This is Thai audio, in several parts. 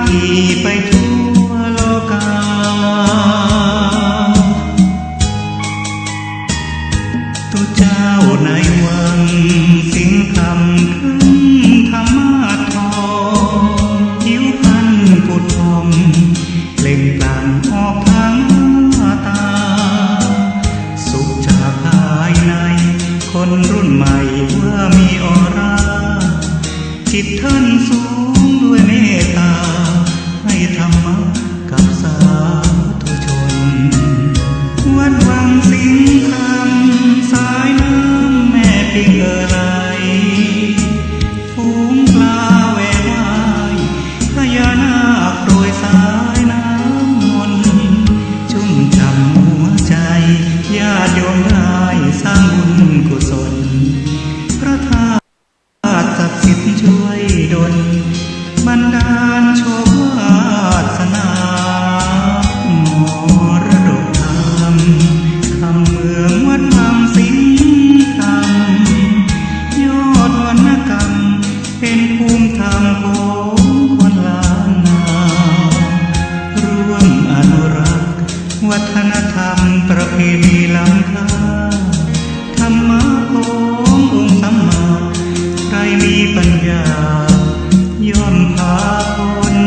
ที่ไปทั่วโลกาตุเจ้าในวังสิงคำขึ้นธรรมาทองผิวพรรณผุดพองเปล่งปลั่งออกทางตาสุขจากภายในคนรุ่นใหม่ว่ามีออร่าจิตท่านสูงด้วยเมตตาให้ธรรมะกับสาธุชนวัดวังสิงคำสายน้ำแม่ปิงไหลฝูงปลาแหวกว่ายพญานาคโปรยสายน้ำมนต์ชุ่มฉ่ำหัวใจญาติโยมได้สร้างบุญกุศลพระธาตุศักดิ์สิทธิ์ช่วยดลบันดาลโชควาสนามรดกธรรมคำเมืองวัดวังสิงคำยอดวรรณกรรมเป็นภูมิธรรมของคนล้านนาร่วมอนุรักษ์วัฒนธรรมประเพณีล้ำค่าธรรมะขององค์สัมมาใครมีปัญญาย่อมพาคน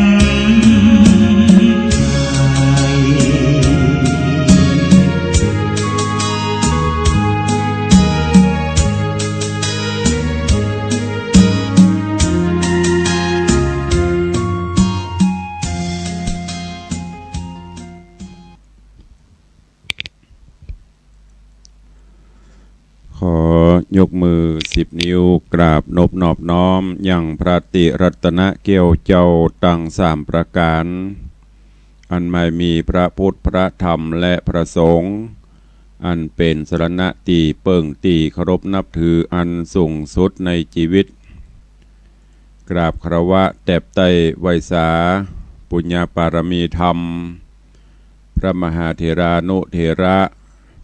ขอยกมือ10 นิ้วกราบนบนอบน้อมอย่างพระติรัตนเกี่ยวเจ้าตั้ง3 ประการอันไม่มีพระพุทธพระธรรมและพระสงฆ์อันเป็นสรณะตีเปิ่งตีเคารพนับถืออันสูงสุดในชีวิตกราบคารวะแตบไตไวสาปุญญาปารมีธรรมพระมหาเถรานุเถระ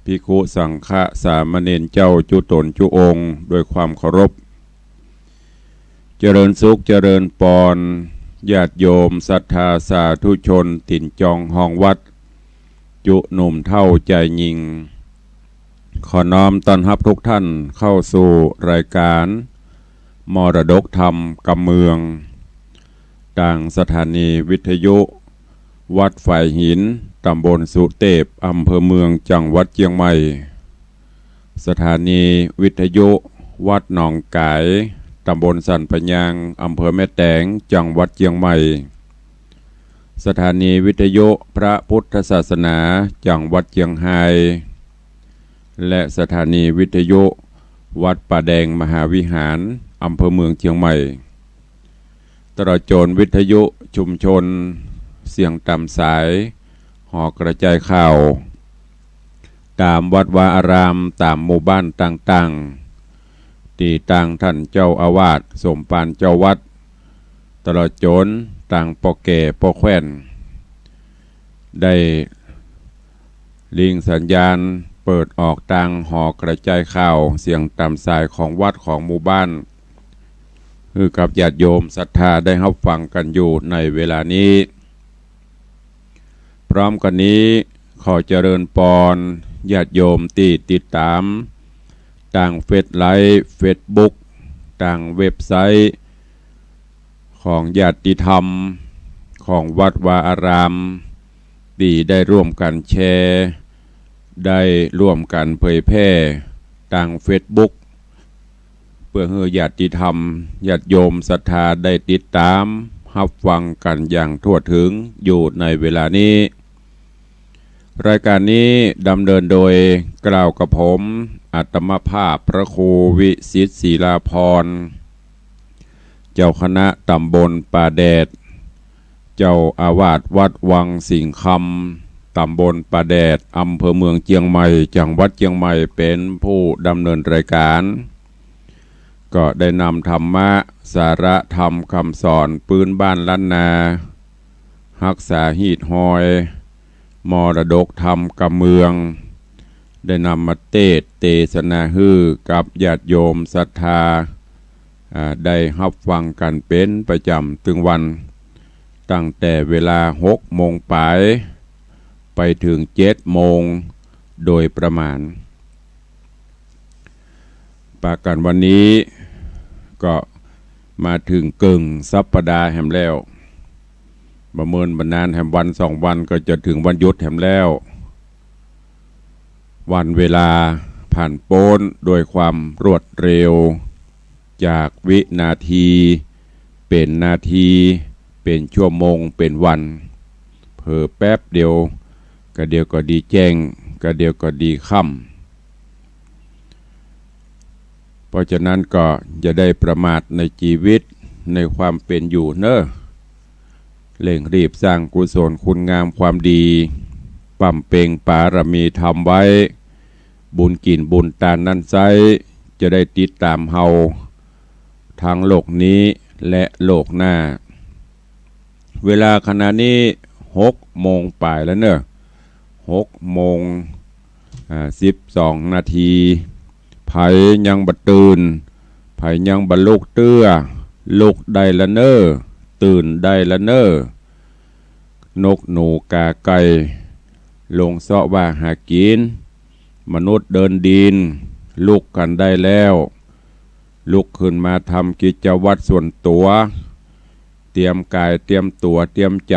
ภิกขุสังฆสามเณรเจ้าจุตนจุองค์ด้วยความเคารพเจริญสุขเจริญปอนญาติโยมศรัทธาสาธุชนถิ่นจองห้องวัดจุหนุ่มเท่าใจยิงขอน้อมต้อนรับทุกท่านเข้าสู่รายการมรดกธรรมกำเมืองต่างสถานีวิทยุวัดฝ่ายหินตำบลสุเทพอำเภอเมืองจังหวัดเชียงใหม่สถานีวิทยุวัดหนองกายตำบลสันปะยางอำเภอแม่แตงจังหวัดเชียงใหม่สถานีวิทยุพระพุทธศาสนาจังหวัดเชียงรายและสถานีวิทยุวัดป่าแดงมหาวิหารอำเภอเมืองเชียงใหม่ตลอดจนวิทยุชุมชนเสียงตามสายหอกระจายข่าวตามวัดวาอารามตามหมู่บ้านต่างๆที่ต่างท่านเจ้าอาวาสสมภารเจ้าวัดตลอดจนต่างปอแก่ปอแคว้นได้ลิงสัญญาณเปิดออกทางหอกระจายข่าวเสียงตามสายของวัดของหมู่บ้านคือกับญาติโยมศรัทธาได้รับฟังกันอยู่ในเวลานี้พร้อมกันนี้ขอเจริญปอนญาติโยมที่ติดตามต่างเฟซไลฟ์เฟซบุ๊กต่างเว็บไซต์ของญาติธรรมของวัดวาอารามที่ได้ร่วมกันแชร์ได้ร่วมกันเผยแพร่ต่างเฟซบุ๊กเพื่อให้ญาติธรรมญาติโยมศรัทธาได้ติดตามรับฟังกันอย่างทั่วถึงอยู่ในเวลานี้รายการนี้ดำเนินโดยกล่าวกับผมอัตมภาพพระครูวิสิตศิลาภรณ์เจ้าคณะตำบลป่าแดดเจ้าอาวาสวัดวังสิงคำตำบลป่าแดดอำเภอเมืองเชียงใหม่จังหวัดเชียงใหม่เป็นผู้ดำเนินรายการก็ได้นำธรรมะสาระธรรมคำสอนปืนบ้านล้านนารักษาหีดหอยมรดกธรรมกำเมืองได้นำมาเทศนาฮือกับญาติโยมศรัทธาได้รับฟังกันเป็นประจำถึงวัน ตั้งแต่เวลา6 โมงไปถึง7 โมงโดยประมาณปากันวันนี้ก็มาถึงกึ่งสัปดาห์แห่งแล้วประเมินบรรณานแห่งวัน2 วันก็จะถึงวันหยุดแห่งแล้ววันเวลาผ่านโป้นโดยความรวดเร็วจากวินาทีเป็นนาทีเป็นชั่วโมงเป็นวันเผลอแป๊บเดียวก็เดียวก็ดีแจ้งก็เดียวก็ดีค่ำเพราะฉะนั้นก็จะได้ประมาทในชีวิตในความเป็นอยู่เนอะเร่งรีบสร้างกุศลคุณงามความดีปั่มเป่งปารมีทำไว้บุญกินบุญตานนั้นไซจะได้ติดตามเฮาทางโลกนี้และโลกหน้าเวลาขณะนี้6 โมงป่ายแล้วเนอะ6 โมง12 นาทีไผยังบัดตื่นไผยังบัดลุกเตื้อลุกได้ละเนอตื่นได้ละเนอนกหนูกาไก่ลงเสาะว่าหากินมนุษย์เดินดินลุกกันได้แล้วลุกขึ้นมาทำกิจวัตรส่วนตัวเตรียมกายเตรียมตัวเตรียมใจ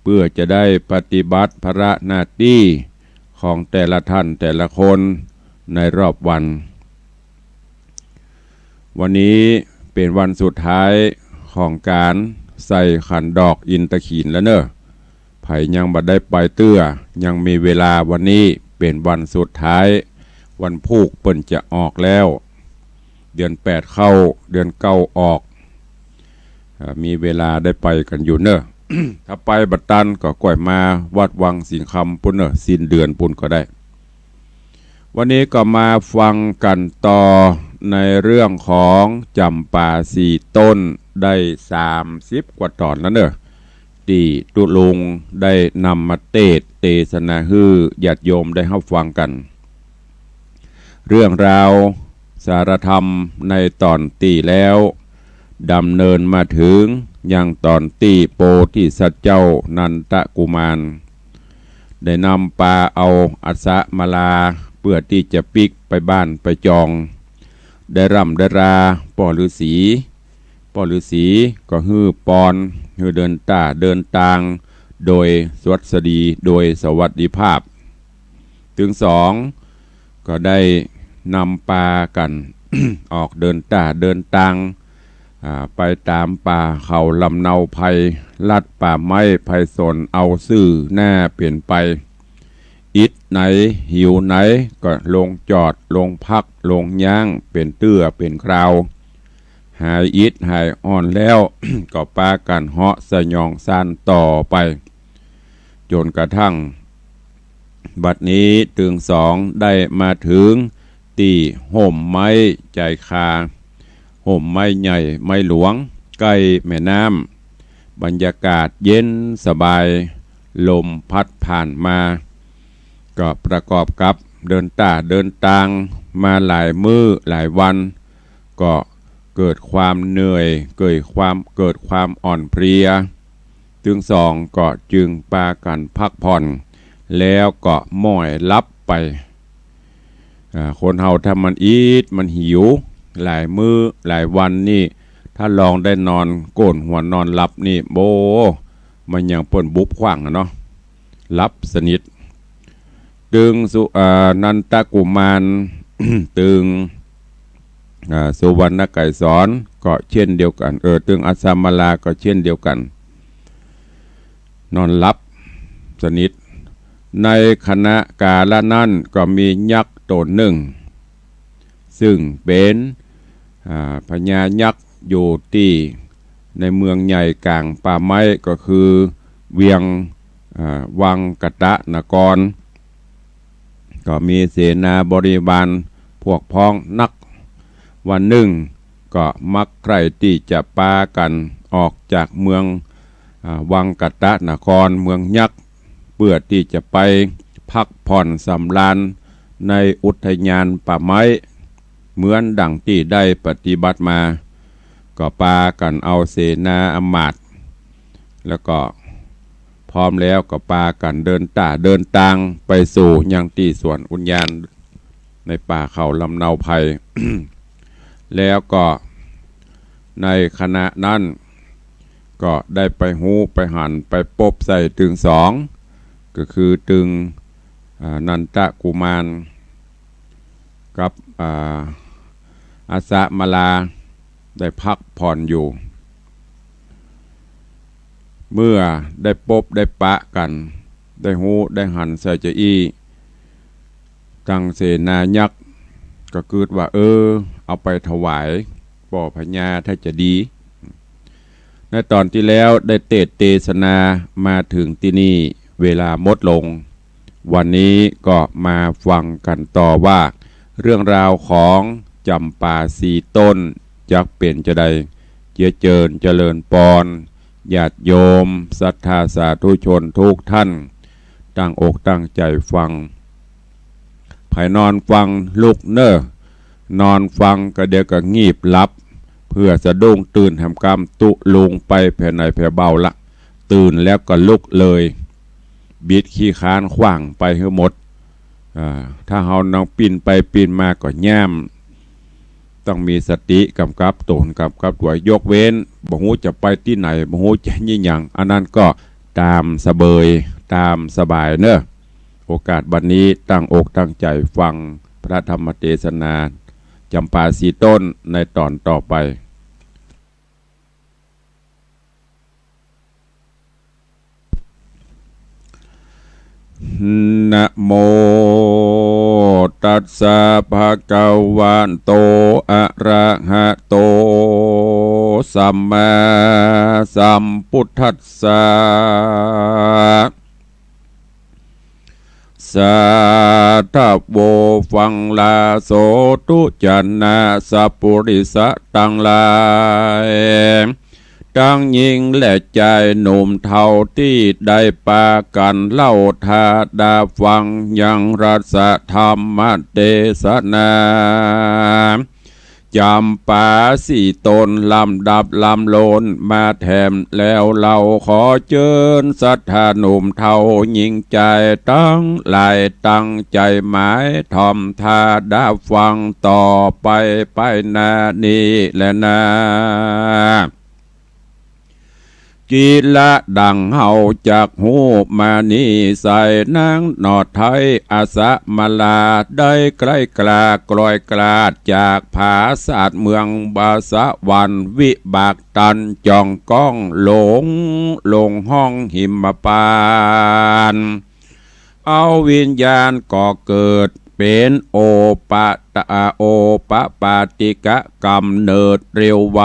เพื่อจะได้ปฏิบัติภาระหน้าที่ของแต่ละท่านแต่ละคนในรอบวันวันนี้เป็นวันสุดท้ายของการใส่ขันดอกอินทขีฬแล้วเนอะไผยังบัดได้ไปเตื้อยังมีเวลาวันนี้เป็นวันสุดท้ายวันผูกเปิ้นจะออกแล้วเดือน8เข้าเดือน9ออกมีเวลาได้ไปกันอยู่เนอะ ถ้าไปบัดตันก็ก่อยมาวัดวังสิงคำปุ่นเนอะสิ้นเดือนปุ่นก็ได้วันนี้ก็มาฟังกันต่อในเรื่องของจำป่า4 ต้นได้30 กว่าตอนแล้วเนอะที่ตุลุงได้นำมาเทศนาฮือญาติโยมได้รับฟังกันเรื่องราวสารธรรมในตอนตีแล้วดำเนินมาถึงยังตอนตีโปธิสัตว์เจ้านันทกุมารได้นำปลาเอาอัสสะมาลาเพื่อที่จะปิกไปบ้านไปจองได้ร่ำได้ราป่อฤาษีก็ฮือปอนฮือเดินตางโดยสวัสดีโดยสวัสดิภาพถึง2ก็ได้นำปลากัน ออกเดินตางไปตามป่าเขาลำเนาไผ่ลัดป่าไม้ไผ่สนเอาซื่อหน้าเปลี่ยนไปอิดไหนหิวไหนก็ลงจอดลงพักลงย่างเป็นเตื้อเป็นคราวหายอิดหายอ่อนแล้ว ก็ปากันเหาะสยองซานต่อไปจนกระทั่งบัดนี้ถึง2ได้มาถึงตีห่มไม้ใจคาห่มไม้ใหญ่ไม้หลวงใกล้แม่น้ำบรรยากาศเย็นสบายลมพัดผ่านมาก็ประกอบกับเดินตางมาหลายมื้อหลายวันก็เกิดความเหนื่อยเกิดความอ่อนเพลียถึง2ก็จึงปากันพักผ่อนแล้วก็ม้อยลับไปคนเฮาถ้ามันอีดมันหิวหลายมื้อหลายวันนี่ถ้าลองได้นอนโกนหัวนอนหลับนี่โบมันยังเปิ้นบุบขว้างเนาะหลับสนิทตึงนันทกุมาร ตึงสุวรรณไก่สอนก็เช่นเดียวกันตึงอัสสมาลาก็เช่นเดียวกันนอนหลับสนิทในคณะกาลนั้นก็มียักษ์ตนหนึ่งซึ่งเป็นพญายักษ์อยู่ที่ในเมืองใหญ่กลางป่าไม้ก็คือเวียงวังกตะนครก็มีเสนาบริบาลพวกพ้องนักวันหนึ่งก็มักใครที่จะปากันออกจากเมืองวังกตะนครเมืองยักษ์เพื่อที่จะไปพักผ่อนสำราญในอุทยานป่าไม้เหมือนดังที่ได้ปฏิบัติมาก็ปากันเอาเสนาอำมาตย์ แล้วก็พร้อมแล้วก็ปากันเดินเดินทางไปสู่ยังที่สวนอุทยานในป่าเขาลำเนาไพ แล้วก็ในขณะนั้นก็ได้ไปหูไปหันไปปบใส่ตึงสองก็คือตึงนันทกุมารกับอาสะมาลาได้พักผ่อนอยู่เมื่อได้ปบได้ปะกันได้หูได้หันใส่จะอีตังเสนายักษ์ก็คิดว่าเอาไปถวายป่อพญาถ้าจะดีในตอนที่แล้วได้เทศนามาถึงที่นี่เวลาหมดลงวันนี้ก็มาฟังกันต่อว่าเรื่องราวของจำปาสีต้นจักเป็นจะได้เจริญปอนญาติโยมศรัทธาสาธุชนทุกท่านตั้งอกตั้งใจฟังภายนอนฟังลุกนอนฟังก็เดี๋ยวก็งีบหลับเพื่อสะดุ้งตื่นแหมกรรมตุลุงไปแผ่ไหนแผ่เบาละตื่นแล้วก็ลุกเลยบิดขี้ค้านขว้างไปให้หมดถ้าเฮาน้องปีนไปปีนมาก็แย้มต้องมีสติกำกับตนกำกับตัวยกเว้นบ่ฮู้จะไปที่ไหนบ่ฮู้จะยี่หยังอันนั้นก็ตามสบายตามสบายเนอะโอกาสบัดนี้ตั้งอกตั้งใจฟังพระธรรมเทศนาจำปาสีต้นในตอนต่อไปนะโมตัสสะภะคะวะโตอะระหะโตสัมมาสัมพุทธัสสะสัทธโวฟังลาโสตุจันนาสัพพุริสะตังหลายทั้งหญิงและชายหนุ่มเท่าที่ได้ปากันเล่าทาดาฟังยังรัสธรรมเทศนาจำปาสีตนลำดับลำโลนมาแถมแล้วเราขอเชิญศรัทธาหนุ่มเท่าหญิงใจตั้งหลายตั้งใจหมายทอมทาดาฟังต่อไปนานี้และนากีละดังเฮาจากหูมานี่ใส่นางนอดไทยอาสะมาลาได้ใกล้กลากลอยกลาดจากผาศาสตร์เมืองบาสะวันวิบากตันจองก้องหลงห้องหิมปานเอาวิญญาณก่อเกิดเป็นโอปปาติกะกำเนิดเร็วไว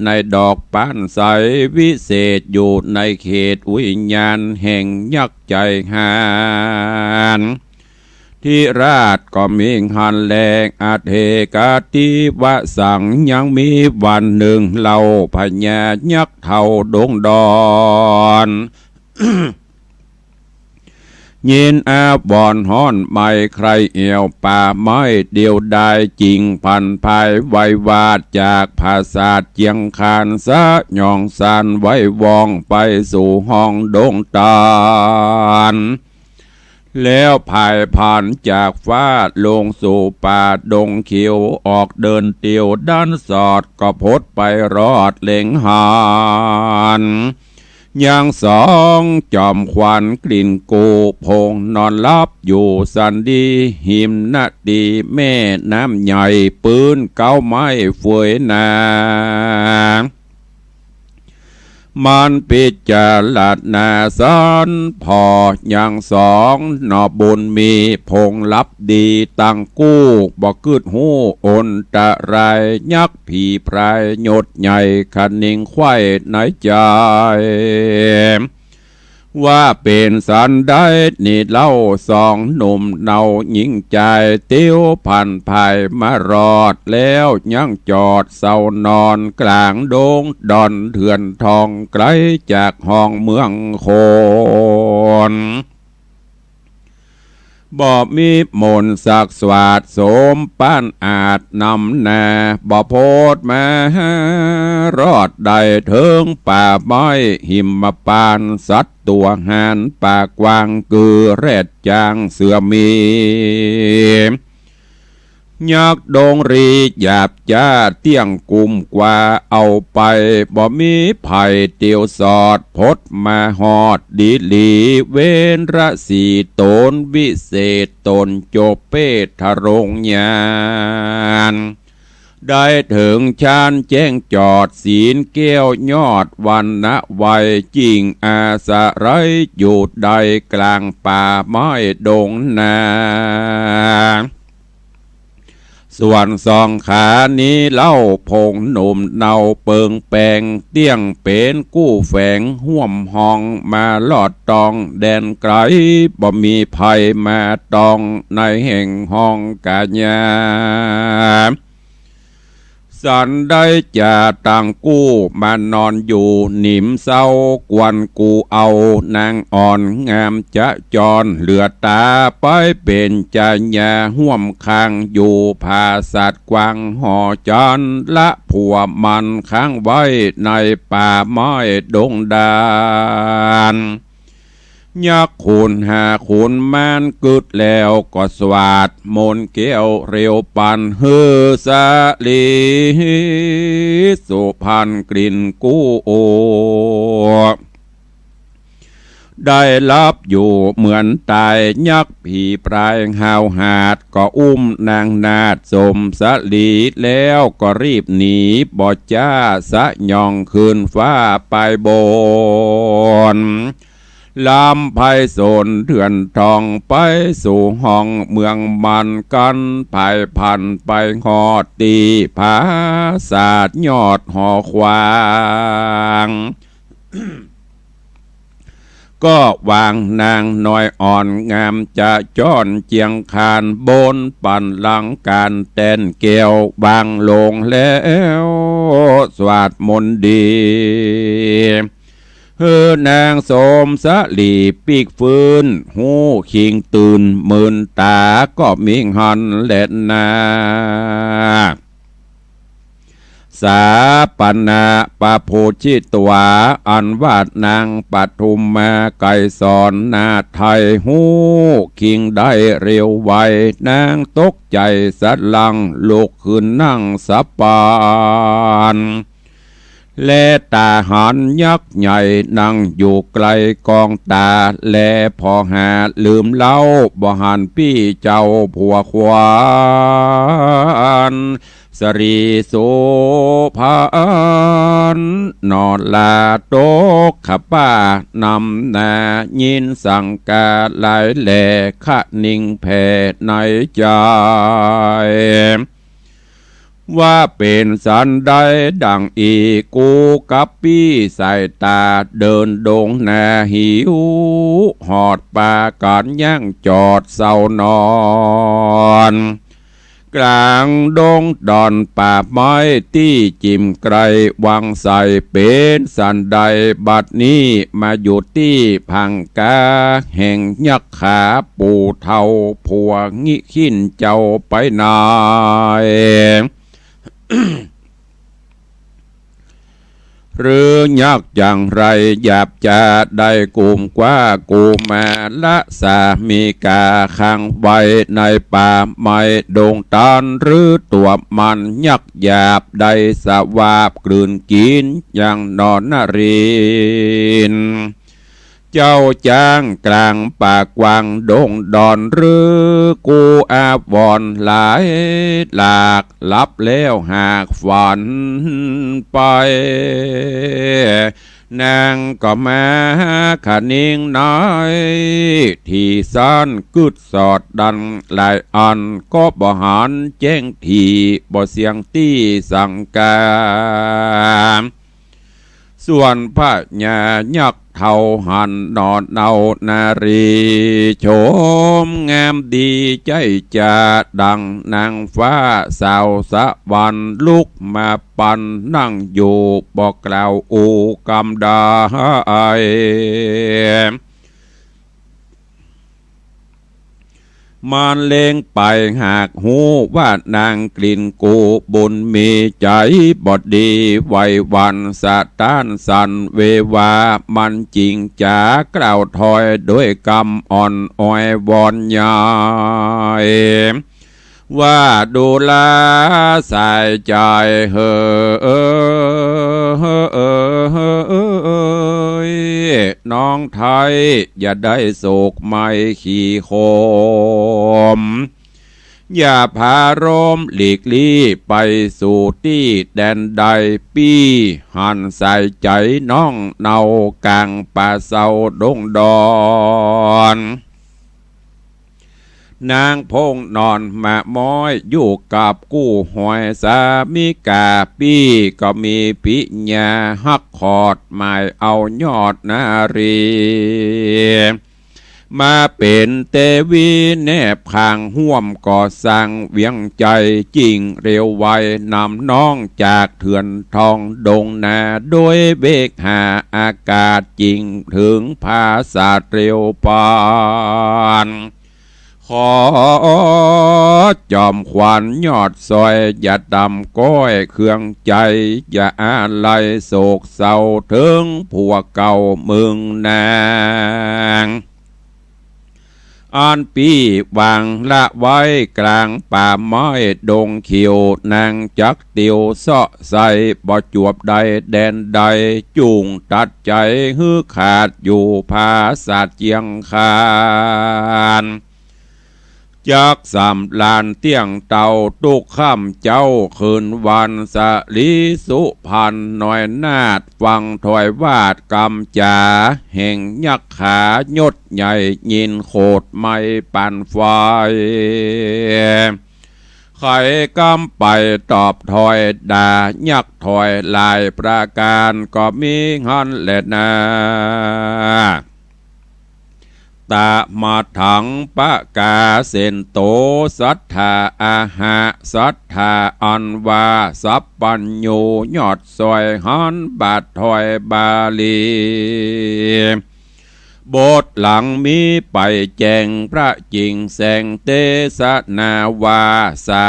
ในดอกปานใสวิเศษอยู่ในเขตวิญญาณแห่งยักษ์ใจหานที่ราชก็มิงหันแรงอาเทกาติวะสังยังมีวันหนึ่งเล่าพญายักษ์เท่าดงดอน ยินอาบอนฮ้อนไม่ใครเอี่ยวป่าไม้เดียวได้จริงพันภายไววาดจากภาษาเจียงคานสะยองสานไว้วองไปสู่ห้องดงตาลแล้วภายผ่านจากฟ้าลงสู่ป่าดงเขียวออกเดินเตียวด้านสอดก็พดไปรอดเล็งหานอย่างสองจอมควันกลิ่นกูพงนอนลับอยู่สันดีหิมนาดีแม่น้ำใหญ่ปืนเก้าไม้ฝวยนามันพิจารณาสันพออย่างสองนอบุญมีพงลับดีตั้งกู้บ่กึดหูอนตะไรยักษ์ผีพรายหยดใหญ่คันนิงไข่ในใจว่าเป็นสันได้นี่เล่าสองหนุ่มเนาหญิงใจเตี้ยวผ่านภายมารอดแล้วยังจอดเศร้านอนกลางดงดอนเถื่อนทองไกลจากห้องเมืองโคน บ่มีมนต์ศักดิ์สวาดโสมป้านอาจนำแน่บ่โพดมารอดได้เถิงป่าไม้หิมปานสัตว์ตัวหานป่ากวางกือแรดจางเสือมียักดงรีหยาบจ้าเตี้ยงกุมกว่าเอาไปบ่มีไผ่เตียวสอดพดมาหอดดีลีเวนระสีตนวิเศษตนโจเปทะรงญาณได้ถึงชานแจ้งจอดศีลเกี้ยวยอดวันนะไวจริงอาสะไรอยู่ใดกลางป่าไม้ดงนาส่วนสองขานี้เล่าพงหนุ่มเนาเปิงแปงเตี้ยงเป็นกู้แฝงห่วมห้องมาลอดตองแดนไกลบ่มีภัยมาตองในแห่งห้องกาญาสันได้จะต่างกู้มานอนอยู่หนิมเศร้ากวนกูเอานางอ่อนงามจะจรเหลือตาไปเป็นจัญญาห่วมคางอยู่ภาสัตว์กวางห่อจอนละผัวมันค้างไว้ในป่าไม้ดงดานยักขุนหาขุนมานกึดแล้วก็สวาดมนเกี้ยวเร็วปันเฮือสาลีสุพันกลิ่นกู้โอได้รับอยู่เหมือนตายยักผีปลายหาวหาดก็อุ้มนางนาดสมสลีแล้วก็รีบหนีบ่จ้าสะยองคืนฟ้าไปบนลำไพศาลเถื่อนทองไปสู่ห้องเมืองมันกันไผ่พันไปหอดตีผาศาสตร์ยอดหอควางก็วางนางน้อยอ่อนงามจะจ้อนเจียงคานบนปั่นหลังการแตนเกี่ยววางลงแล้วสวาดมนต์ดีนางสมสลีปีกฟื้นหูคิงตื่นหมื่นตาก็มิงหันเล็ดนาสาปนาปะโพชิตวาอันวาดนางปทุมมาไก่สอนนาไทยหูคิงได้เร็วไวนางตกใจสัดลังลุกขึ้นนั่งสะปานและตาหันยักษ์ใหญ่นั่งอยู่ไกลกองตาและพอหาลืมเล่าบ่หันพี่เจ้าผัวควานสรีโสภานนอนลาโตกขป้านำนายินสังกาหลายแหล่ขะนิ่งแผ่ในใจว่าเป็นสันใดดังอีกูกับปี้ใส่ตาเดินดงนาหิวหอดป่าการย่างจอดเศร้านอนกลางดงดอนป่าไม้ที่จิ้มไกลวังใส่เป็นสันใดบัดนี้มาอยู่ที่พังกาแห่งยักษ์ขาปูเทาผัวงิขินเจ้าไปนายหรือยากอย่างไรหยาบจะได้กุมกว่ากูมาละสามีกาขังไว้ในป่าไม้ดงตานหรือตัวมันยักหยาบได้สวาบกลืนกินอย่างนอนนรินเจ้าจ้างกลางป่ากวางดงดอนหรือกูอาบวอนหลายหลากลับแล้วหากฝันไปนางก็มาขานิ่งน้อยที่ซ่อนกึดสอดดันหลายอันก็บ่หันแจ้งทีบ่เสียงตี้สังกาส่วนพระญายักษ์เท่าหันนอนเนานารีโฉมงามดีใจจะดังนางฟ้าสาวสะวันลุกมาปันนั่งอยู่บอกกล่าวอูกำดา มันเลงไปหากหูว่านางกลิ่นกูบุญมีใจบอดดีไว้วันสะต้านสันเววามันจริงจากล่าวถอยด้วยกำอ่อนอ้อยวอนยายว่าดูแลใส่ใจเฮน้องไทยอย่าได้โศกไม่ขี่โคมอย่าพารมหลีกลี่ไปสู่ที่แดนใดปี้หันใส่ใจน้องเนากลางป่าเศร้าดงดอนนางพงนอนมาม้อยอยู่กับกู้หอยสามิกาปี้ก็มีปิญาฮักขอดหมายเอายอดนารีมาเป็นเตวีแนบข้างห่วมก่อสร้างเวียงใจจริงเร็วไวนำน้องจากเถื่อนทองดงนาโดยเบกหาอากาศจริงถึงภาษาเร็วปานขอจอมขวัญยอดซอยอย่าดำก้อยเครื่องใจอย่าอะไรโศกเศร้าถึงผัวเก่ามึงนางอันปีวางละไว้กลางป่าไม้ดงเขียวนางจักเตียวเสาะใส่บ่จวบใดแดนใดจุงตัดใจฮือขาดอยู่ภาษาเจียงคานจากสามลานเตียงเต่าตุกข้ามเจ้าคืนวันสะลีสุพันหน่อยนาดฟังถอยวาดกำจาแห่งยักขายดใหญ่ยินโคดไม่ปั่นไฟไข่กำไปตอบถอยด่ายักถอยลายประการก็มีหันแหละนาตามาถังปะกาเสนโตสัทธาอาหะสัทธาอันวาสัพปัญโยยอดซอยหันบาทถอยบาลีบทหลังมีไปแจงพระจริงแสงเตสนาวาสา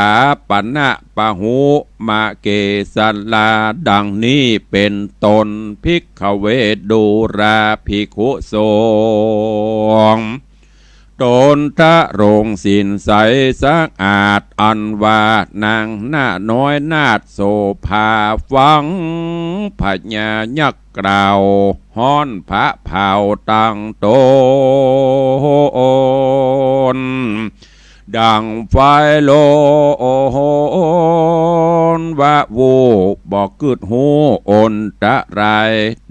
ปณะปะหุมาเกสัลลาดังนี้เป็นตนภิกขเวดูราภิกขุสงฆ์ตนทะโรงสินใสสะอาดอันว่านางหน้าน้อยนาดโสภาฟังพญายักษ์กล่าวฮ้อนพระเผาตั้งโตนดังไฟโลนวะวูบอกกึดหูอนตะไร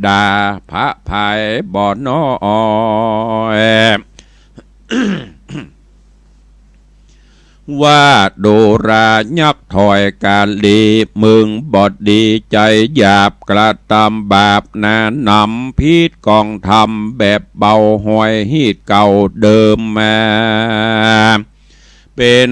ดาพระภัยบ่อน้อยว่าโดรายักถอยการลีมึงบอดดีใจหยาบกระทำบาปนานำพิษกองทำแบบเบาหอยฮีดเก่าเดิมมาเป็น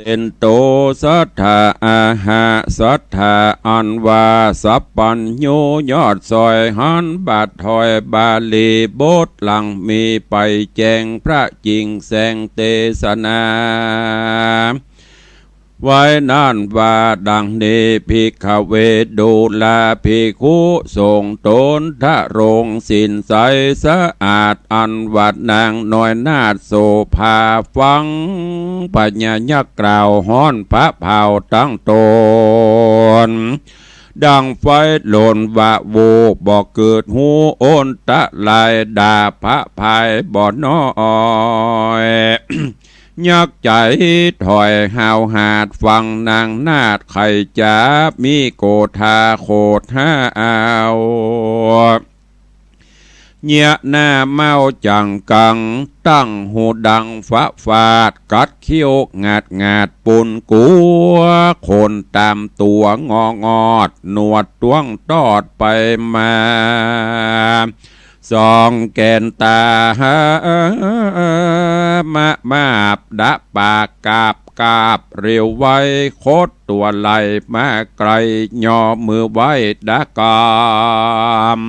เป็นโตสัทธาอาหาสัทธาอันวาสัพปัญโยยอดซอยหันบาทถอยบาลีบทหลังมีไปแจงพระจริงแสงเทศนาไว้นานว่าดังนี้ภิกขเวดูลาภิกขุทรงตนทะรงสินใสสะอาดอันวัดนางน้อยนาฏโสภาฟังปัญญายักกล่าวฮ้อนพระเผาตั้งตนดังไฟหล่นวะโวบ่เกิดหูโอนตะลายดาพระภายบ่น้อยยักใจถอยหาวหาดฟังนางนาดไข่จ้ามีโกธาโคดห้าเอาเนียหน้าเมาจังกังตั้งหูดังฟ้าฟาดกัดเขี้ยวงาดปุนกัวคนตามตัวงอดหนวดต้วงตอดไปมาสองแกนตมาบดะปากกาบเร็วไว้โคตรตัวไหลมาไกลย่อมือไว้ดะกาม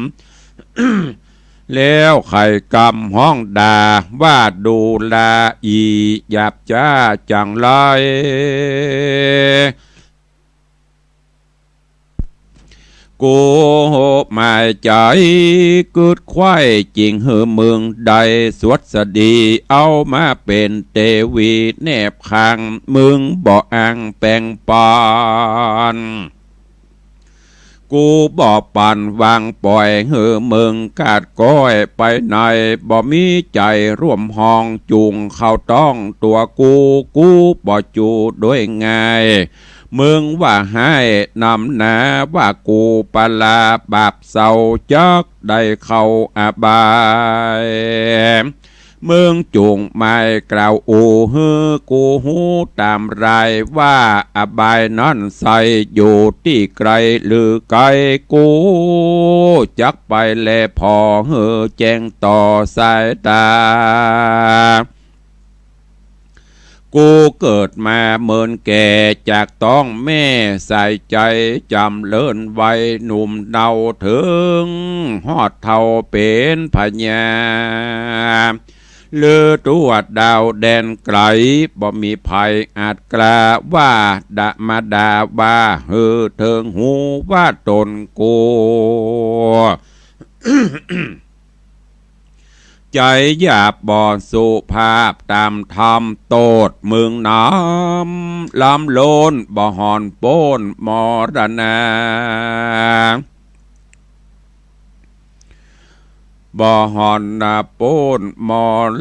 แล้วไข่กำห้องด่าว่าดูแลอีหยาบจ้าจังไรกูหมายใจกึดควายจริงหือเมืองใดสวดสดีเอามาเป็นเทวีแนบคางมึงบ่อังแปงปานกูบ่ปันวางปล่อยหือเมืองกาดก้อยไปไหนบ่มีใจร่วมห้องจุงเข้าต้องตัวกูบ่จูด้วยง่ายมึงว่าให้นำนาว่ากูปลาบาปเศร้าจักได้เข้าอาบายมึงจุงไม่กล่าวอูฮือกูหูตามรายว่าอบายนั้นใส่อยู่ที่ไกลหรือไกลกูจักไปแลพอฮือแจ้งต่อสายตากูเกิดมาเมินแก่จากต้องแม่ใส่ใจจำเลิ่นไว้หนุ่มเดาถึงฮอดเท่าเป็นพญาเลือตัวดาวแดนไกลบ่มีภัยอาจกล้าว่าดะมาดาว่าเฮือเทิงหูว่าตนกู ใจหยาบบ่สุภาพตามธรรมโตดมึงน้ำลำโลนบ่หอนโป้นมรณาบ่หอนนาโป้นม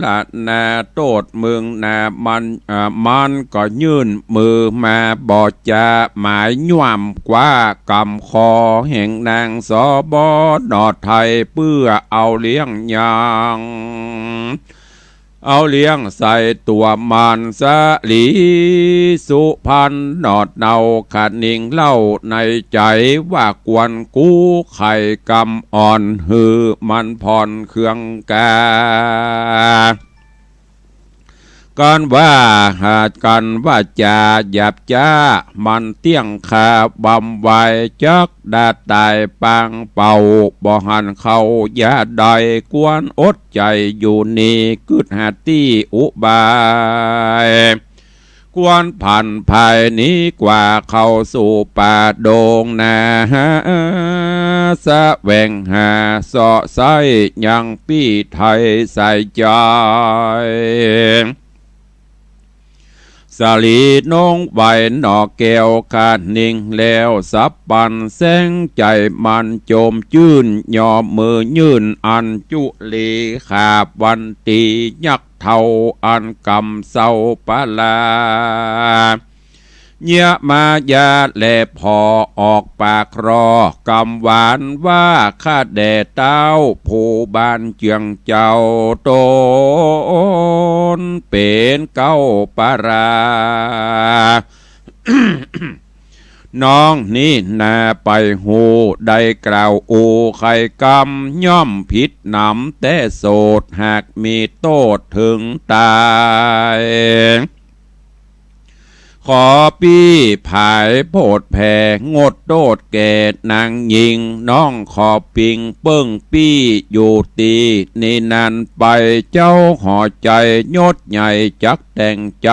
รณาโตดมึงนามันก็ยื่นมือมาบ่จะหมายย่วมกว่ากำคอแห่งนางสบนอไทยเพื่อเอาเลี้ยงยางเอาเลี้ยงใส่ตัวมันสะลีสุพันนอดเนาขัดนิ่งเล่าในใจว่ากวนกูไข่กำอ่อนหือมันผ่อนเครื่องกากันว่าหาดกันว่าจะหยาบจ้ามันเตี้ยงขาบำไว้จักดาตายปังเป่าบ่หันเขายาใดกวนอดใจอยู่นี่กึดหาตี้อุบายกวนผ่านภายนี้กว่าเข้าสู่ป่าโดงนาสะแหวงหาเสาะไซยังปี้ไทยใส่ใจสาลีน้องใบหนอแก้วขาดนิ่งแล้วสับปันแสงใจมันโจมจื่นยอมมือยื่นอันจุลีขาบวันตียักเท่าอันกำเศร้าปะลาเยี่ยมายาแลพอออกปากรอกำหวานว่าข้าแด่เต้าผู้บ้านเจียงเจ้าโตนเป็นเก้าปารา น้องนี่นาไปหูได้กล่าวอูไข่กำย่อมผิดนำแต่โสดหากมีโทษถึงตาย ขอปี้ผายโพดแผ่งดโดดแก่นางยิงน้องขอปิงเปิ้งปี้อยู่ตีนี่นันไปเจ้าห่อใจยศใหญ่จักแต่งใจ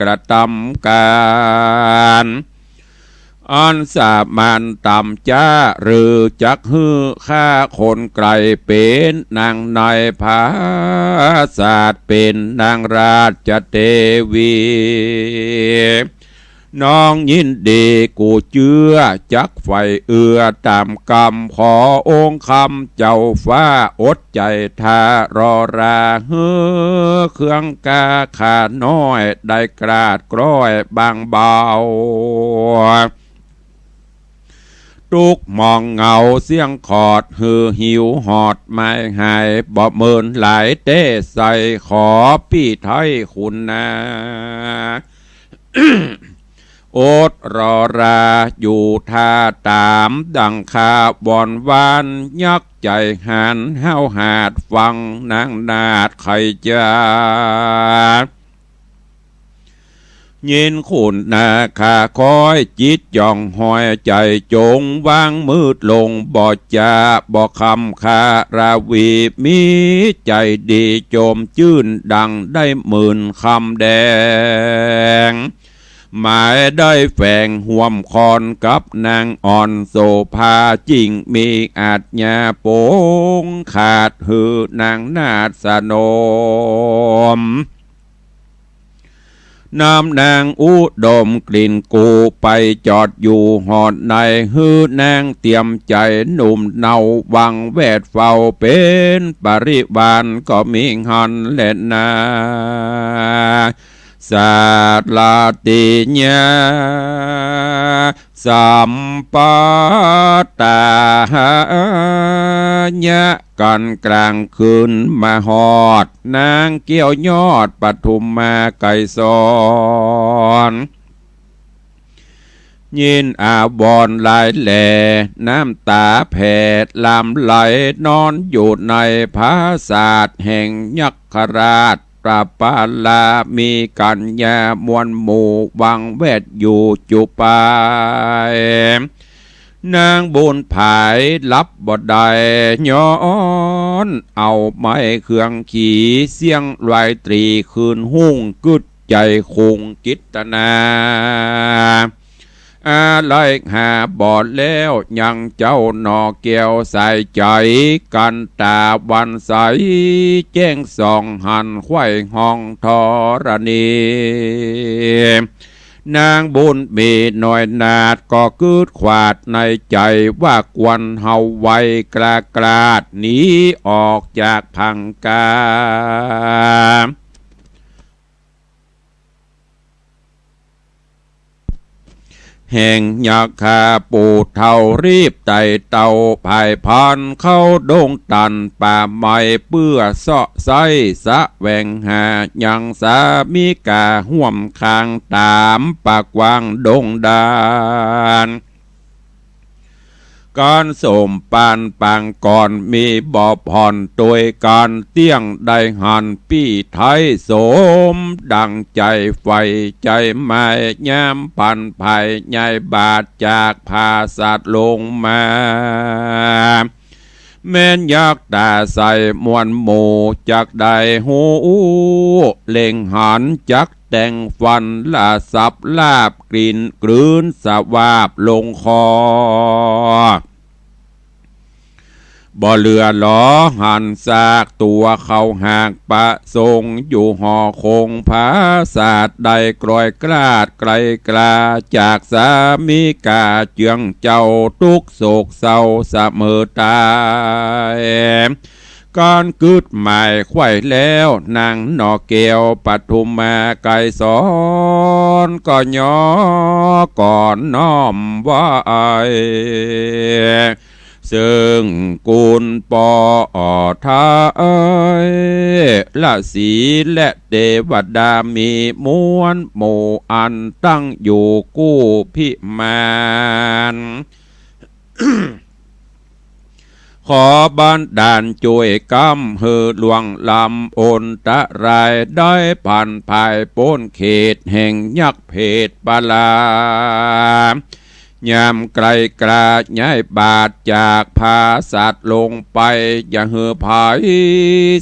กระทำการอันสามันต่ำจ้าหรือจักฮือข้าคนไกลเป็นนางในภาศาสตร์เป็นนางราชเทวีน้องยินดีกูเจือจักไฟเอือตามกรรมขอองค์คำเจ้าฟ้าอดใจทารอราเฮือเครื่องกาขาน้อยได้กราดกร้อยบางเบาทุกมองเงาเสียงขอดหือหิวหอดไม่หายบ่เมินหลายเต้ใส่ขอพี่ไทยคุณนา โอดรอราอยู่ท่าตามดังคาบอนวานยักใจหันเฮาหาดฟังนางนาดไขจายินขุนนาคาคอยจิตย่องหอยใจจงวางมืดลงบ่จาบ่คำคาราวีมีใจดีโจมจื้นดังได้หมื่นคำแดงหมายได้แฝงห่วมคอนกับนางอ่อนโสภาจริงมีอาจญาโปงขาดหือนางนาฏสนมน้ำนางอุดมกลิ่นกูไปจอดอยู่หอดในฮือนางเตรียมใจหนุ่มเนาวังแวดเฝ้าเป็นปริวารก็มีหันเล่นนาสาลาติญาสัมปตาญะกันกลางคืนมาหอดนางเกี่ยวยอดปทุมมาไก่สอนยินอาบอนลายแหล่น้ำตาแผดลำไหลนอนอยู่ในภาศาสตร์แห่งยักษราชปราปาลามีกัญญามวลหมู่วังแวดอยู่จุปายนางบุญผายลับบดได้ย้อนเอาไม้เครื่องขี่เสียงไรตรีคืนหุ่งกึดใจคงกิตนาอะไรหาบอดแล้วยังเจ้าหนอเกี่ยวใส่ใจกันตาวันใสแจ้งส่องหันไข่ห้องธรณีนางบุญมีหน่อยนาดก็คืดขวาดในใจว่ากวนเฮาไว้กลาดหนีออกจากพังกาแห่งยักขาปูเท่ารีบไต่เต่าภายพันเข้าดงตันป่าไม้เปื้อเสาะไซสะแหวงหายังสามีกาห่วมคางตามปากวางดงดานการสมปานปางก่อนมีบอบผ่อนโดยการเตี้ยงได้หันปี้ไทยสมดังใจไฟใจไม้ย้ำปันภายใหญ่บาดจากภาสัตลงมาแม่นยักตาใส่มวลหมู่จักได้หูเล่งหันจักแต่งฟันลาสับลาบกลิ่นกลืนสวาบลงคอบ่เหลือหลอหันซากตัวเขาหากปะทรงอยู่หอคงภาศาสตร์ใดกรอยกราดไกลกลาจากสามีกาเจืองเจ้าทุกโศกเศร้าเสมอตายการกึดหมายไข่แล้วนางนอเกวปทุมมาไก่สอนก็ย่อก่อนน้อมว่าซึ่งกุลปอทายละสีและเทวดามีมวลหมู่อันตั้งอยู่กู้พิมาน ขอบันดาลช่วยกำเฮอหลวงลำโอนตะรายได้ผ่านภายพ้นเขตแห่งยักษ์เพศปลายามไกลกราย้ายบาทจากภาสัตว์ลงไปอย่าเหือภาย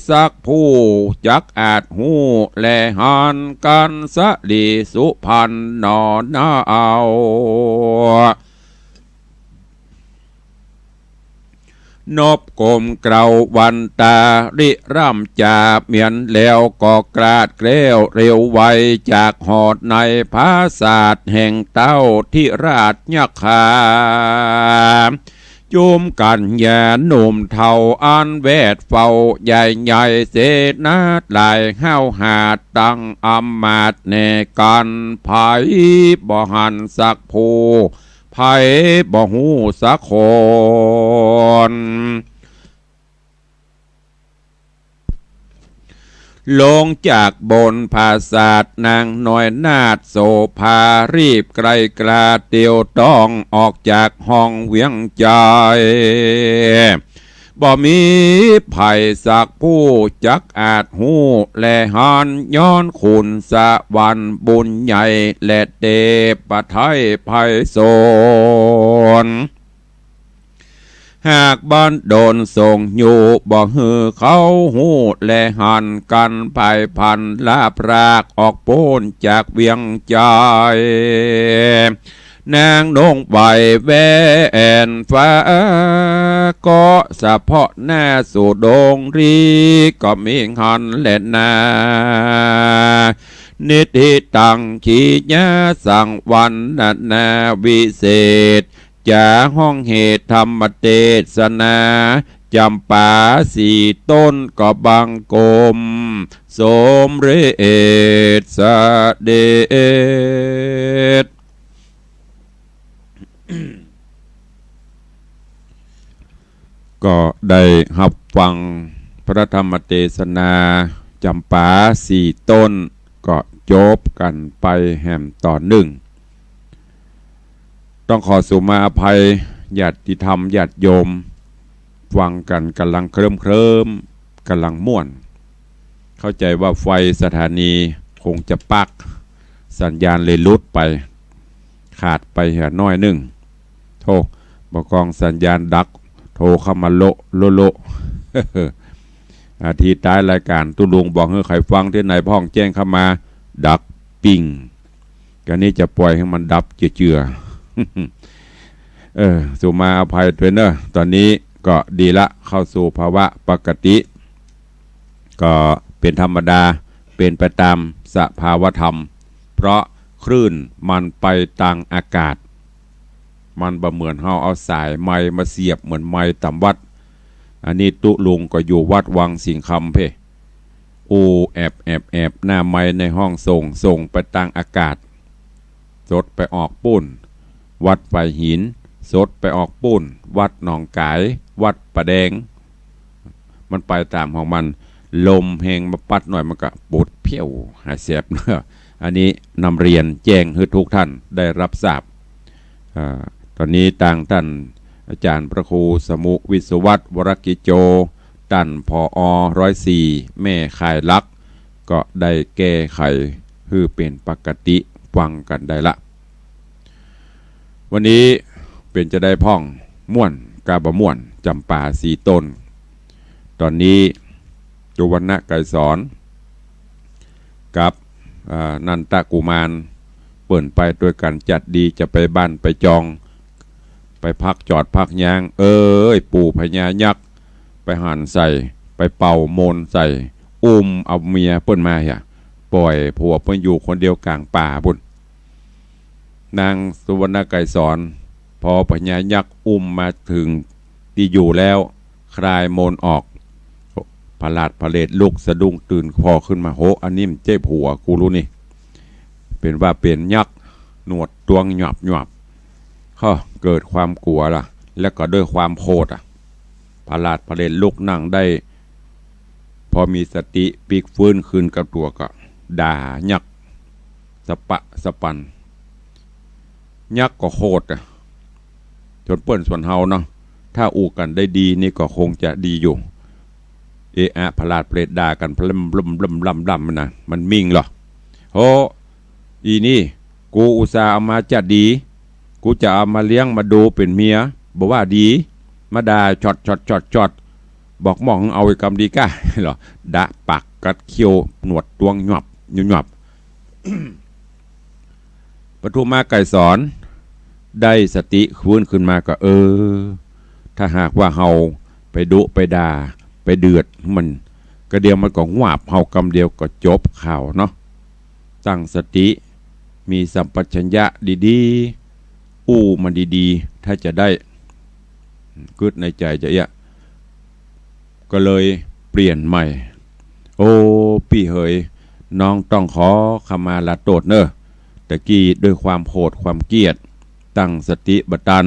สักผู้จักอาจหูและหันกันสะดีสุพันนอนนาเอานบกลมเกลาวันตาริร่ำจาเมียนแล้วก็กราดเกลียวเร็วไวจากหอดในภาศาสตร์แห่งเต้าที่ราชยักขาจุมกันแย่หนุ่มเท่าอันแวดเฝ้าใหญ่ใหญ่เสนาหลายห้าวหาดตั้งอำมาตย์แน่กันไผบ่หันสักผู้ไผบ่หูสักคนลงจากบนภาศาสนางน้อยนาดโสภารีบไกลกราเตียวต้องออกจากห้องเวียงใจบ่มีไผ่สักผู้จักอาจหูและหันย้อนขุนสะวันบุญใหญ่และเตปะไทยไพศาลหากบ้านโดนส่งอยู่บ่ฮือเขาหูและหันกันไปพันลาพรากออกโป้นจากเวียงใจนางนงใบแวนฟ้าก็สะเพาะหน้าสู่ดงรีก็มีหันและนานิติตังขีญาสังวันนาวิเศษจะห้องเหตุธรรมเทศนาจำปาสี่ต้นก็บังกลมสมเรศสเดชก็ได้หับฟังพระธรรมเทศนาจำปาสี่ต้นก็จบกันไปแห่มต่อหนึ่งต้องขอสุมาอภัยญาติธรรมญาติโยมฟังกันกำลังเคลิ้มกำลังม่วนเข้าใจว่าไฟสถานีคงจะปักสัญญาณเลยลุดไปขาดไปเหี่ยน้อยหนึ่งโทรบกองสัญญาณดักโทรเข้ามาโลอาทิตย์ท้ายรายการตุลุงบอกให้ใครฟังที่ไหนพ้องแจ้งเข้ามาดักปิงกันนี้จะปล่อยให้มันดับเจือสุมาอภัยด้วยเนอะตอนนี้ก็ดีละเข้าสู่ภาวะปกติก็เป็นธรรมดาเป็นไปตามสภาวธรรมเพราะคลื่นมันไปต่างอากาศมันบ่เหมือนเฮาเอาสายไม้มาเสียบเหมือนไม้ต่ำวัดอันนี้ตุลุงก็อยู่วัดวังสิงคำเพ่แอบหน้าไม้ในห้องส่งไปต่างอากาศสดไปออกปุ้นวัดไฟหินสดไปออกปุ้นวัดหนองกายวัดประแดงมันไปตามของมันลมแหงมาปัดหน่อยมันก็ปวดเพี้ยวหายแสบเนอะอันนี้นำเรียนแจ้งให้ทุกท่านได้รับทราบตอนนี้ต่างท่านอาจารย์พระครูสมุวิศวัตวรกิจโจท่านผอ104แม่ข่ายลักก็ได้แก้ไขคือเป็นปกติฟังกันได้ละวันนี้เป็นจะได้พ่องม่วนกาบม่วนจำป่าสีต้นตอนนี้จุวรรณไกรสอนกับนันตะกุมารเปิ่นไปด้วยกันจัดดีจะไปบ้านไปจองไปพักจอดพักยางปู่พญายักษ์ไปหั่นใส่ไปเป่าโมนใส่เอาเมียเปิ้นมาเหี่ยปล่อยผัวเปิ้นอยู่คนเดียวกลางป่าบุญนางสุวรรณไกรสอนพอพญายักษ์มาถึงที่อยู่แล้วคลายโมนออกพลาดพเลดลุกสะดุ้งตื่นพอขึ้นมาโหอันนี้มันเจ็บหัวกูรู้นี่เป็นว่าเป็นยักษ์หนวดตวงหยับเกิดความกลัวล่ะแล้วก็ด้วยความโคตรพลาดพเลดลุกนั่งได้พอมีสติปีกฟื้นคืนกับตัวก็ด่ายักษ์สปันยักษ์ก็โคตรจนเปิ้นส่วนเฮาเนาะ ถ้าอู่กันได้ดีนี่ก็คงจะดีอยู่เอะอะพลาดเปรตด่ากันพลัมล่ำนะมันมิ่งหรอโอ้อีนี่กูอุตส่าห์เอามาจะดีกูจะเอามาเลี้ยงมาดูเป็นเมียบอกว่าดีมาด่าช็อตบอกมองเอาไอ้กำดีก้าหรอด่าปากกัดเคี้ยวหนวดตวงหยบ ปทุมมาไก่สอนได้สติฟื้นขึ้นมาก็ถ้าหากว่าเฮาไปดุไปด่าไปเดือดมันก็เดียวมันก็งวาบเฮากำเดียวก็จบข่าวเนาะตั้งสติมีสัมปชัญญะดีๆอู้มันดีๆถ้าจะได้กึดในใจจะก็เลยเปลี่ยนใหม่โอ้พี่เหยน้องต้องขอขมาลาโทษเนอะตะกี้ด้วยความโหดความเกลียดตั้งสติบัตัน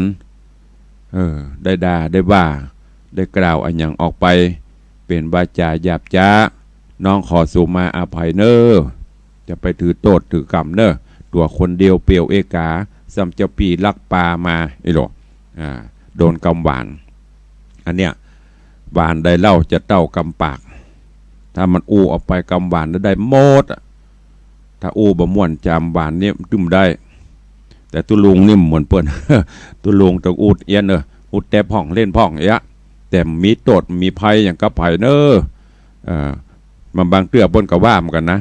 ได้ด่าได้ว่าได้กล่าวอันอย่างออกไปเป็นวาจาหยาบจ้าน้องขอสู่มาอภัยเนอะจะไปถือโทษถือกรรมเนอะตัวคนเดียวเปียวเอกาสัมเจ้าปีลักปลามาไอ้หรอโดนกำหวานอันเนี้ยหวานได้เล่าจะเต้ากำปากถ้ามันอู้ออกไปกำหวานได้หมดถ้าอู้บ่ม่วนจำหวานเนี่ยตึมได้แต่ตุลุงนี่เหมือนเปิ้น ตุลุงต้องอูดเอียนอูดแต่พ่องเล่นพ่องแต่มีโทษมีภัยอย่างกับไผ่มันบางเตื้อบนกับว่าเหมือนกันนะ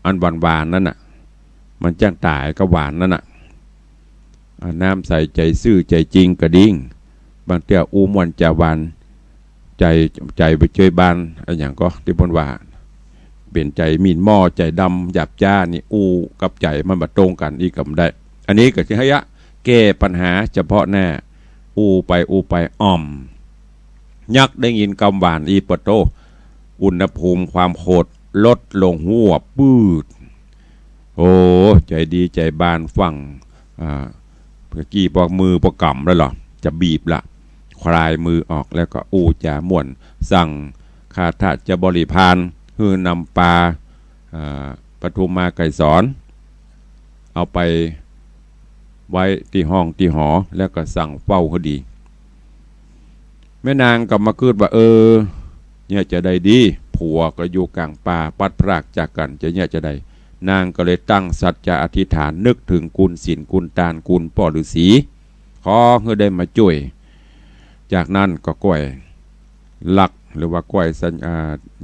อันหวานนั่นน่ะมันจ้างตายก็หวานนั่นน่ะน้ำใส่ใจซื่อใจจริงกระดิ่งบางเตื้ออูมวนจะหวานใจไปช่วยบ้านอะไรอย่างก็ที่บนว่าเปลี่ยนใจมีนหม้อใจดำหยาบจ้านี่อูกับใจมันมาตรงกันอีกกับได้อันนี้ก็คือให้แก้ปัญหาเฉพาะหน้าอูไปอ่อมยักได้ยินคำหวานอีปโตอุณหภูมิความโหดลดลงหัวปืดโอ้ใจดีใจบานฟังเมื่อกี้ปอกมือปอกกำแล้วหรอจะบีบละคลายมือออกแล้วก็อูจะม่วนสั่งข้าทาสจะบริพารคือนำปลาปทุมมาไก่สอนเอาไปไว้ที่ห้องที่หอแล้วก็สั่งเฝ้าคดีแม่นางก็มาคืดว่าเนี่ยจะได้ดีผัวก็อยู่กลางป่าปัดพรากจากกันจะเนี่ยจะได้นางก็เลยตั้งสัจจะอธิษฐานนึกถึงกุลศีลกุลตาลกุลป่อฤาษีขอให้ได้มาช่วยจากนั้นก็ก้อยลักหรือว่าก้อยสัญ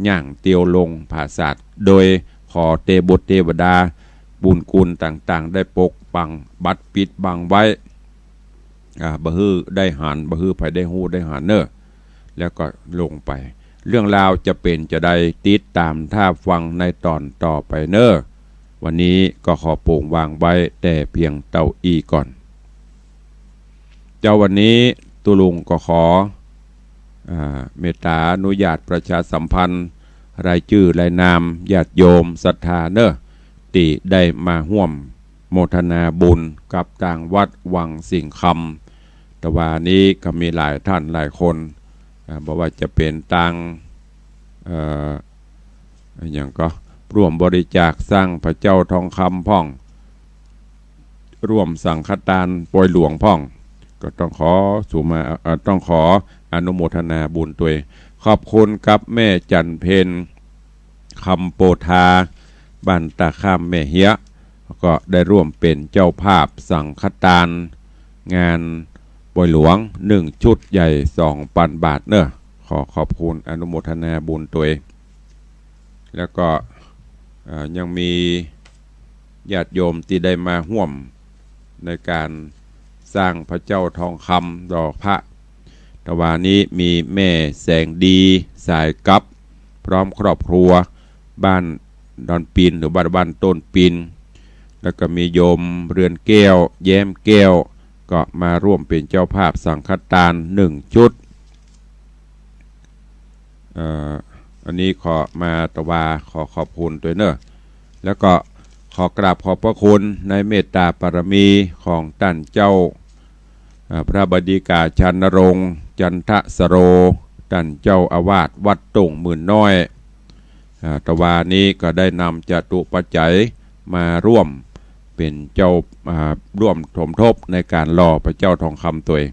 ย่างเตียวลงผาศาสตร์โดยขอเตบุตรเทวดาบุญกุลต่างๆได้ปกปังบัดปิดบังไว้บะฮือได้หันบะฮือไผได้หูได้หันเนอแล้วก็ลงไปเรื่องราวจะเป็นจะได้ติดตามถ้าฟังในตอนต่อไปเนอวันนี้ก็ขอโปร่งวางไว้แต่เพียงเต้าอีก่อนเจ้าวันนี้ตุลุงก็ขอเมตตาอนุญาตประชาสัมพันธ์รายชื่อรายนามญาติโยมศรัทธาเนอติได้มาร่วมโมทนาบุญกับต่างวัดวังสิงคำแต่ว่านี้ก็มีหลายท่านหลายคนบอกว่าจะเป็นต่างอย่างก็ร่วมบริจาคสร้างพระเจ้าทองคำพ่องร่วมสังฆทานปอยหลวงพ่องก็ต้องขอต้องขออนุโมทนาบุญตัวขอบคุณกับแม่จันเพนคำโปธาบ้านตาข้ามแม่เฮียก็ได้ร่วมเป็นเจ้าภาพสังฆทานงานปอยหลวง1ชุดใหญ่ 2,000 บาทเนอะขอบคุณอนุโมทนาบุญตัวแล้วก็ยังมีญาติโยมที่ได้มาร่วมในการสร้างพระเจ้าทองคำดอกพระตะวันนี้มีแม่แสงดีสายกับพร้อมครอบครัวบ้านดอนปินหรือบ้านต้นปินแล้วก็มีโยมเรือนแก้วแย้มแก้วก็มาร่วมเป็นเจ้าภาพสังฆทาน1ชุดอันนี้ขอมาตะวาขอบคุณด้วยเนอะแล้วก็ขอกราบขอบพระคุณในเมตตาปรมีของท่านเจ้าพระบดีกาชันรงค์จันทสโรท่านเจ้าอาวาสวัดตุ่งหมื่นน้อยตะวานี้ก็ได้นำจตุปัจจัยมาร่วม เป็นเจ้าร่วมสมทบในการรอพระเจ้าทองคำตัวเอง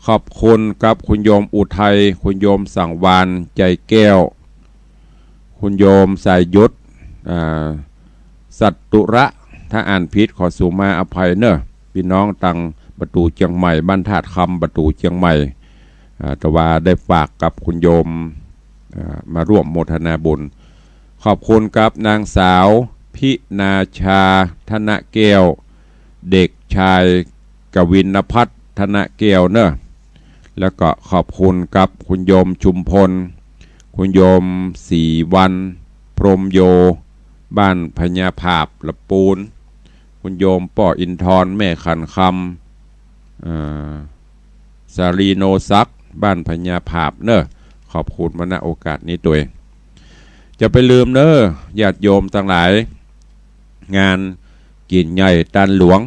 ขอบคุณกับคุณโยมอุทัยคุณโยมสังวานใจแก้วคุณโยมสายยุทธสัตตุระถ้าอ่านผิดขอสู่มาอภัยเนอะพี่น้องตังประตูเชียงใหม่บ้านธาตุคำประตูเชียงใหม่แต่ว่าได้ฝากกับคุณโยมมาร่วมโมทนาบุญขอบคุณกับนางสาวพินาชาธนแก้วเด็กชายกวินพัฒน์ธนแก้วเนอะแล้วก็ขอบคุณกับคุณโยมชุมพลคุณโยมสีวันพรหมโยบ้านพญาภาพละปูนคุณโยมป่ออินทร์แม่ขันคำสารีโนซักบ้านพญาภาพเนอะขอบคุณมาณโอกาสนี้ตัวเองจะไปลืมเนอะญาติโยมทั้งหลายงานกินใหญ่ตันหลวง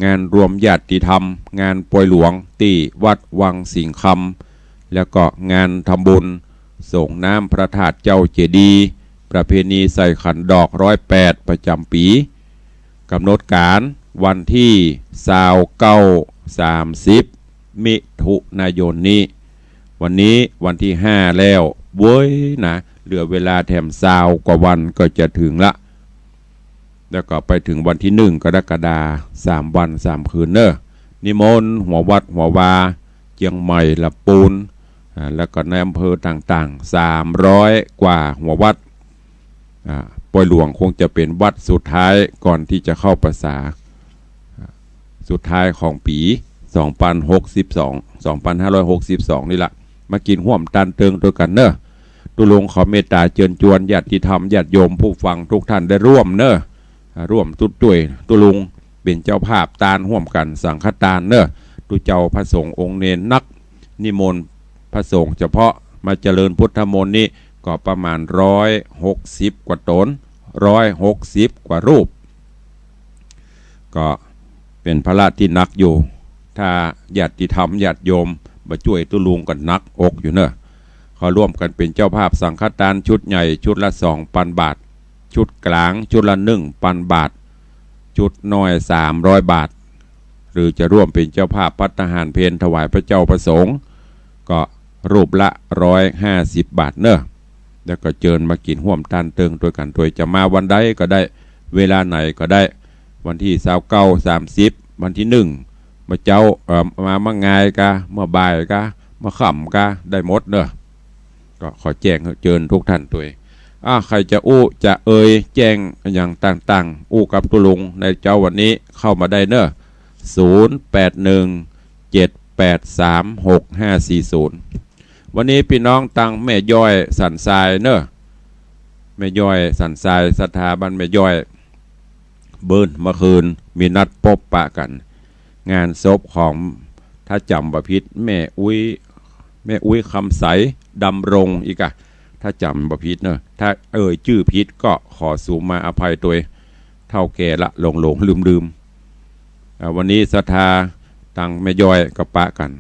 งานรวมญาติธรรมงานปวยหลวงที่วัดวังสิงคำแล้วก็งานทำบุญส่งน้ำพระธาตุเจ้าเจดีย์ประเพณีใส่ขันดอก108ประจำปีกำหนดการวันที่29-30มิถุนายนนี้วันนี้วันที่5แล้วเว้ยนะเหลือเวลาแถม20 กว่าวันก็จะถึงละแล้วก็ไปถึงวันที่1 กรกฎาคม3 วัน 3 คืนเนอะนิมนต์หัววัดหัววาเชียงใหม่ละปูนแล้วก็ในอำเภอต่างๆ300 กว่าหัววัดปอยหลวงคงจะเป็นวัดสุดท้ายก่อนที่จะเข้าพรรษาสุดท้ายของปี2562นี่ละมากินห่วมตันเติงตัวกันเนอะตุลงขอเมตตาเชิญชวนญาติธรรมญาติโยมผู้ฟังทุกท่านได้ร่วมเนอะร่วมตุด้วยตุลุงเป็นเจ้าภาพตานห่วมกันสังฆทานเนอะตุเจ้าพระสงฆ์องค์เนรนักนิมนต์พระสงฆ์เฉพาะมาเจริญพุทธมนต์นี้ก็ประมาณ160 กว่าตน160 กว่ารูปก็เป็นพระที่นักอยู่ถ้าญาติธรรมญาติโยมมาช่วยตุลุงกันนักอกอยู่เนอะเขาร่วมกันเป็นเจ้าภาพสังฆทานชุดใหญ่ชุดละ 2,000 บาทชุดกลางชุดละ 1,000 บาทชุดน้อย300 บาทหรือจะร่วมเป็นเจ้าภาพภัตตาหารเพลถวายพระเจ้าประสงค์ก็รูปละ150 บาทเนอะแล้วก็เจิญมากินห่วมตันเติงตัวกันโดยจะมาวันใดก็ได้เวลาไหนก็ได้วันที่29-30วันที่1มาเจ้ามาเมื่อไงกะเมื่อบ่ายกะเมื่อค่ำกะได้หมดเนอะก็ขอแจ้งเจิญทุกท่านตัวใครจะอู้จะแจ้งอย่างต่างๆอู้กับตุลุงในเจ้าวันนี้เข้ามาได้เนอะ0817836540วันนี้พี่น้องตังแม่ย่อยสันทรายเนอะแม่ย่อยสันทรายสถาบันแม่ย่อยเบิ้ลเมื่อคืนมีนัดพบปะกันงานศพของถ้าจำประพิษแม่อุ้ยคำใสดำรงอีกอะถ้าจำประพิษเนอะถ้าชื่อพิษก็ขอสูมาอภัยตัวเท่าแก่ละหลงลืมวันนี้ศรัทธาตังแม่ย่อยกับปะกัน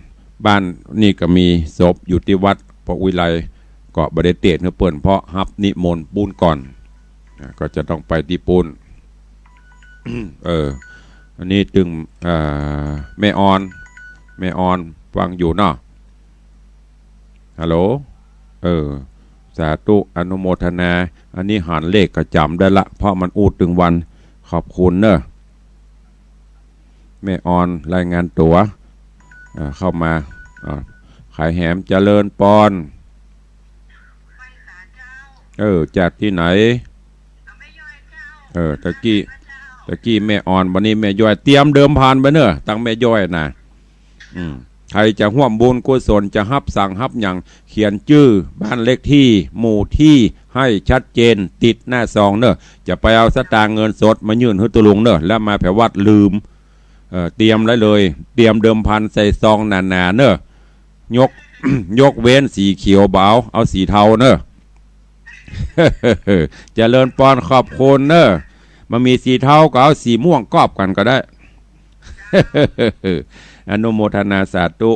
บ้านนี่ก็มีศพอยู่ที่วัดพระวิไลก็บริเตศเนื้อเปิ่นเพราะฮับนิมนต์ปูนก่อนก็จะต้องไปที่ปูน อันนี้ตึงแม่ออนฟังอยู่เนาะฮัลโหลสาธุอนุโมทนาอันนี้หันเลขก็จำได้ละเพราะมันอูดถึงวันขอบคุณเนอะแม่ออนรายงานตัวเข้ามาขายแหมเจริญปอนจากที่ไหนตะกี้แม่ออนวันนี้แม่ย่อยเตรียมเดิมพันไปเนอะตั้งแม่ย่อยนะใครจะร่วมบุญกุศลจะฮับสั่งฮับอย่างเขียนชื่อบ้านเลขที่หมู่ที่ให้ชัดเจนติดหน้าซองเนอะจะไปเอาสตางค์เงินสดมายื่นให้ตุลุงเนอะแล้วมาแผ่วัดลืมเตรียมไว้เลยเตรียมเดิมพันใส่ซองหนาๆเนอะยกเว้นสีเขียวเบาเอาสีเทาเนอะ เจริญปอนขอบคุณเนอะมามีสีเทาก็เอาสีม่วงกอบกันก็ได้ อนุโมทนาสาธุ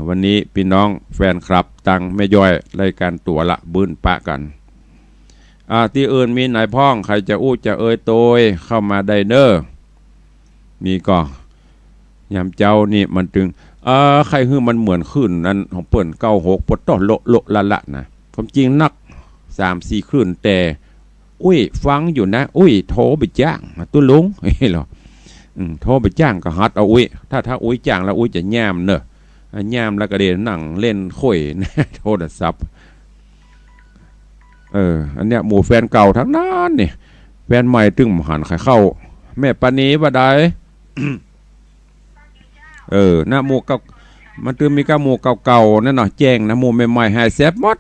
วันนี้พี่น้องแฟนคลับตังไม่ย่อยรายการตัวละบื้นปะกันที่อื่นมีนายพ้องใครจะอู้จะโตยเข้ามาได้เนอะ นี่ก็ยามเจ้านี่มันจึงใครคือมันเหมือนขึ้นนั้นของเปิ่น96ปดต่อโลละนะความจริงนัก3-4คลื่นแต่อุ้ยฟังอยู่นะอุ้ยโทรไปจ้างตัวลุงเฮ้ยหรอโทรไปจ้างก็ฮัดเอาอุ้ยถ้าอุ้ยจ้างแล้วอุ้ยจะแย้มเนอะแย้มแล้วก็เดินนั่งเล่นข่อยนะโทรศัพท์อันเนี้ยหมู่แฟนเก่าทั้งนั้นนี่แฟนใหม่ตึงหันไข่เข้าแม่ปานีบ่ได้ หน้าหมู่เก่ามันตึงมีก้าหมู่เก่าๆนั่นเนาะแจ้งนะหมู่ใหม่ๆให้แซ่บหมด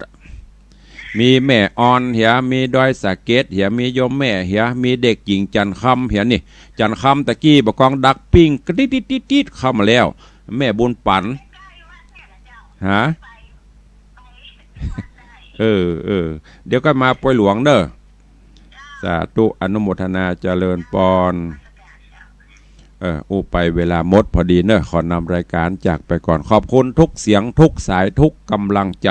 มีแม่ออนเหียมีดอยสะเก็ดเหียมีโยมแม่เหียมีเด็กหญิงจันคำเหียนี่จันคำตะกี้บกองดักปิ้งกระดิดเข้ามาแล้วแม่บุญปันฮะเดี๋ยวก็มาป่วยหลวงเด้อสาธุอนุโมทนาเจริญปอนไปเวลาหมดพอดีเนอะขอนำรายการจากไปก่อนขอบคุณทุกเสียงทุกสายทุกกำลังใจ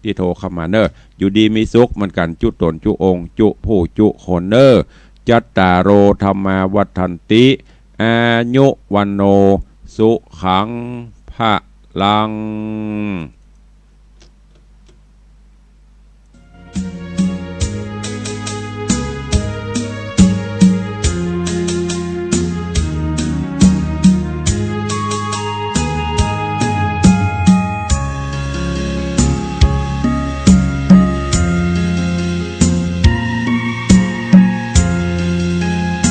ที่โทรเข้ามาเนอะอยู่ดีมีสุขมันกันจุตนจุองจุผู้จุคนเนอะจัตตาโรธรรมาวัฏันติอายุวันโนสุขังพะลัง